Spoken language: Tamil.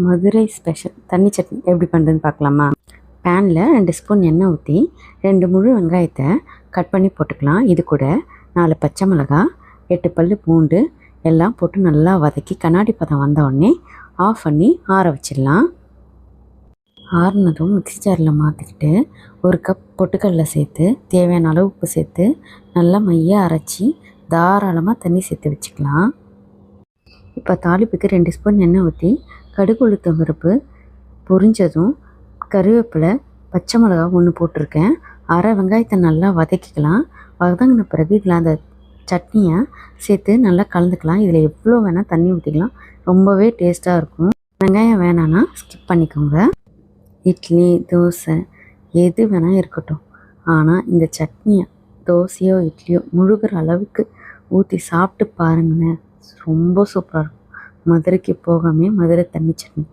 மதுரை ஸ்பெஷல் தண்ணி சட்னி எப்படி பண்ணுறதுன்னு பார்க்கலாமா? பேனில் 2 ஸ்பூன் எண்ணெய் ஊற்றி 2 முழு வெங்காயத்தை கட் பண்ணி போட்டுக்கலாம். இது கூட 4 பச்சை மிளகாய், 8 பல் பூண்டு எல்லாம் போட்டு நல்லா வதக்கி கண்ணாடி பதம் வந்த உடனே ஆஃப் பண்ணி ஆற வச்சிடலாம். ஆறுனதும் மிக்ஸி ஜாரில் மாற்றிக்கிட்டு 1 கப் பொட்டுக்கடலை சேர்த்து தேவையான அளவு உப்பு சேர்த்து நல்லா மைய அரைச்சி தாராளமாக தண்ணி சேர்த்து வச்சுக்கலாம். இப்போ தாளிப்புக்கு 2 ஸ்பூன் எண்ணெய் ஊற்றி கடுகு உளுத்தம் பருப்பு பொரிஞ்சதும் கருவேப்பிலை, பச்சை மிளகா 1 போட்டிருக்கேன். அரை வெங்காயத்தை நல்லா வதக்கிக்கலாம். வதங்கின பிறகு இதில் அந்த சட்னியை சேர்த்து நல்லா கலந்துக்கலாம். இதில் எவ்வளோ வேணால் தண்ணி ஊற்றிக்கலாம். ரொம்பவே டேஸ்ட்டாக இருக்கும். வெங்காயம் வேணான்னா ஸ்கிப் பண்ணிக்கோங்க. இட்லி, தோசை எது வேணால் இருக்கட்டும், ஆனால் இந்த சட்னியை தோசையோ இட்லியோ முழுகிற அளவுக்கு ஊற்றி சாப்பிட்டு பாருங்களேன். ரொம்ப சூப்பராக இருக்கும். மதுரைக்கு போகாமே மதுரை தண்ணி சட்னி.